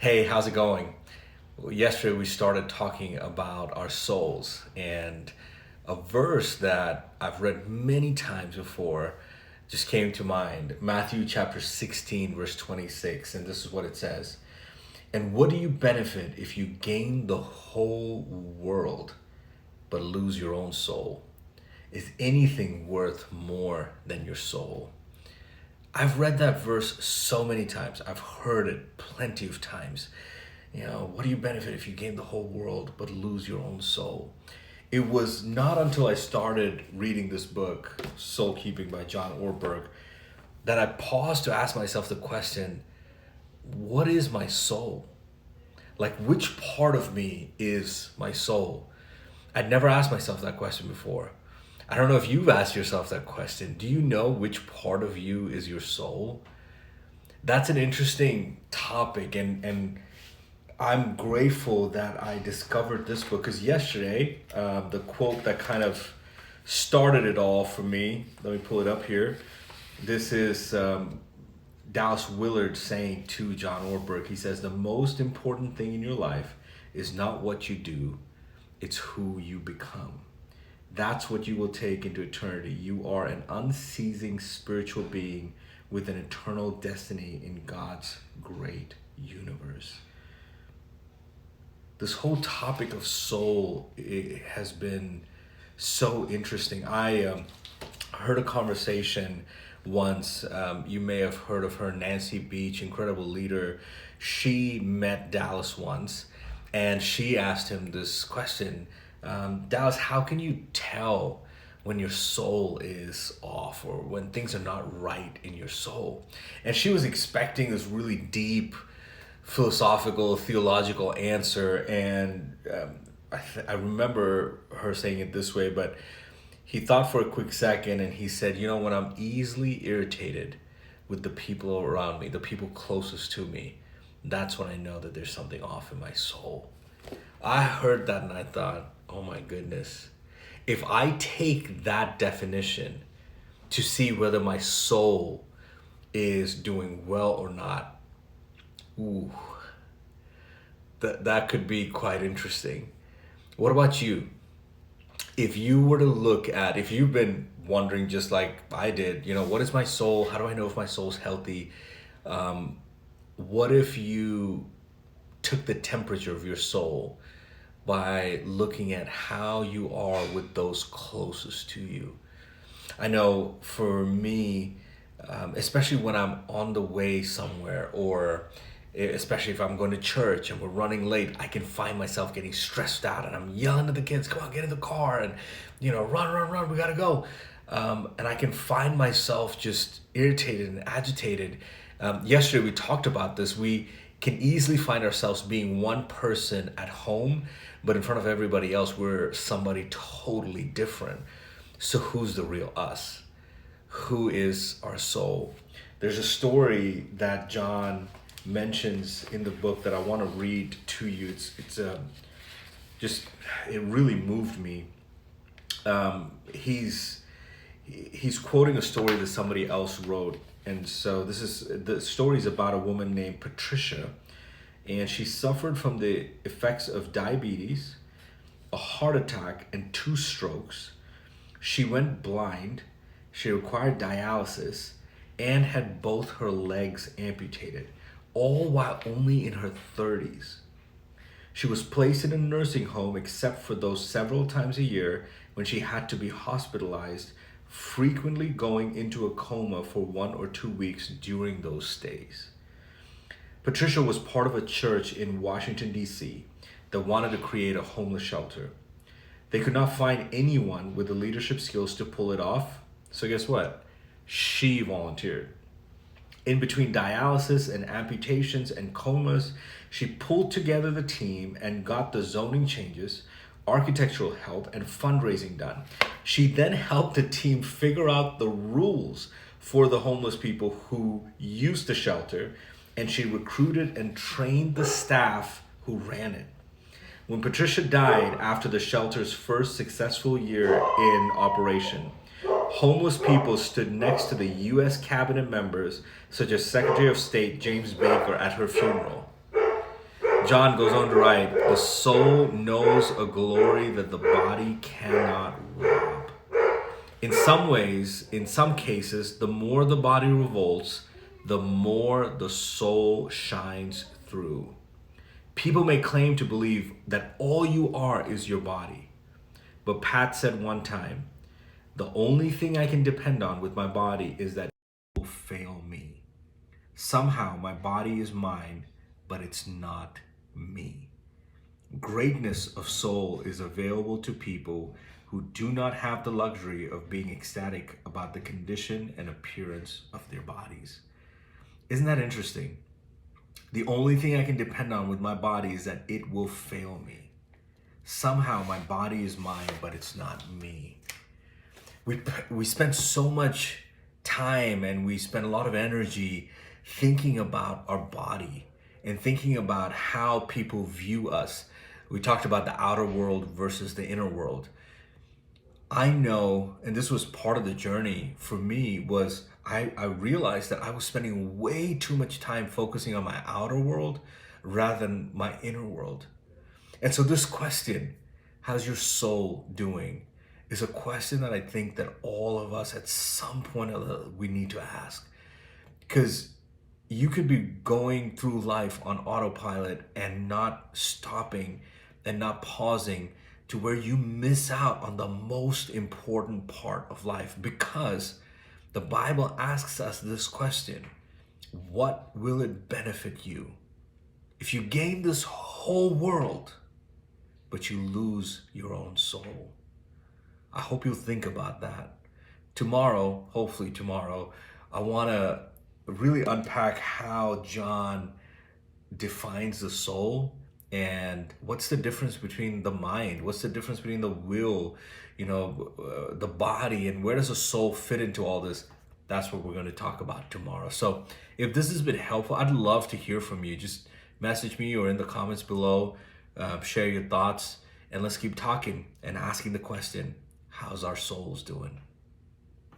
Hey, how's it going? Well, yesterday we started talking about our souls, and a verse that I've read many times before just came to mind. Matthew chapter 16, verse 26, and this is what it says. And what do you benefit if you gain the whole world but lose your own soul? Is anything worth more than your soul? I've read that verse so many times. I've heard it plenty of times. What do you benefit if you gain the whole world but lose your own soul? It was not until I started reading this book, Soul Keeping by John Ortberg, that I paused to ask myself the question, what is my soul? Like, which part of me is my soul? I'd never asked myself that question before. I don't know if you've asked yourself that question. Do you know which part of you is your soul? That's an interesting topic, and I'm grateful that I discovered this book because yesterday, the quote that kind of started it all for me, let me pull it up here. This is Dallas Willard saying to John Ortberg. He says, the most important thing in your life is not what you do, it's who you become. That's what you will take into eternity. You are an unceasing spiritual being with an eternal destiny in God's great universe. This whole topic of soul, it has been so interesting. I heard a conversation once. You may have heard of her, Nancy Beach, incredible leader. She met Dallas once, and she asked him this question. Dallas, how can you tell when your soul is off or when things are not right in your soul? And she was expecting this really deep, philosophical, theological answer. And I remember her saying it this way, but he thought for a quick second and he said, when I'm easily irritated with the people around me, the people closest to me, that's when I know that there's something off in my soul. I heard that and I thought, oh my goodness, if I take that definition to see whether my soul is doing well or not, ooh, that could be quite interesting. What about you? If you were to look at, if you've been wondering just like I did, what is my soul? How do I know if my soul's healthy? What if you took the temperature of your soul by looking at how you are with those closest to you? I know for me, especially when I'm on the way somewhere, or especially if I'm going to church and we're running late, I can find myself getting stressed out and I'm yelling at the kids, come on, get in the car, and run, we gotta go. And I can find myself just irritated and agitated. Yesterday we talked about this. We can easily find ourselves being one person at home, but in front of everybody else, we're somebody totally different. So who's the real us? Who is our soul? There's a story that John mentions in the book that I want to read to you. It really moved me. He's quoting a story that somebody else wrote. And so the story is about a woman named Patricia, and she suffered from the effects of diabetes, a heart attack, and 2 strokes. She went blind, she required dialysis, and had both her legs amputated, all while only in her 30s. She was placed in a nursing home except for those several times a year when she had to be hospitalized, frequently going into a coma for 1 or 2 weeks during those stays. Patricia was part of a church in Washington, D.C. that wanted to create a homeless shelter. They could not find anyone with the leadership skills to pull it off, so guess what? She volunteered. In between dialysis and amputations and comas, she pulled together the team and got the zoning changes, architectural help, and fundraising done. She then helped the team figure out the rules for the homeless people who used the shelter, and she recruited and trained the staff who ran it. When Patricia died after the shelter's first successful year in operation, homeless people stood next to the U.S. cabinet members, such as Secretary of State James Baker, at her funeral. John goes on to write, the soul knows a glory that the body cannot rob. In some ways, in some cases, the more the body revolts, the more the soul shines through. People may claim to believe that all you are is your body. But Pat said one time, the only thing I can depend on with my body is that it will fail me. Somehow my body is mine, but it's not me. Greatness of soul is available to people who do not have the luxury of being ecstatic about the condition and appearance of their bodies. Isn't that interesting? The only thing I can depend on with my body is that it will fail me. Somehow my body is mine, but it's not me. We spend so much time and we spend a lot of energy thinking about our body and thinking about how people view us. We talked about the outer world versus the inner world. I know, and this was part of the journey for me, was I realized that I was spending way too much time focusing on my outer world rather than my inner world. And so this question, how's your soul doing, is a question that I think that all of us at some point or other we need to ask. Because you could be going through life on autopilot and not stopping and not pausing to where you miss out on the most important part of life, because the Bible asks us this question: what will it benefit you if you gain this whole world but you lose your own soul? I hope you'll think about that. Tomorrow, hopefully tomorrow, I want to really unpack how John defines the soul and what's the difference between the mind, what's the difference between the will, the body, and where does the soul fit into all this. That's what we're going to talk about tomorrow. So if this has been helpful, I'd love to hear from you. Just message me or in the comments below, share your thoughts, and let's keep talking and asking the question, how's our souls doing?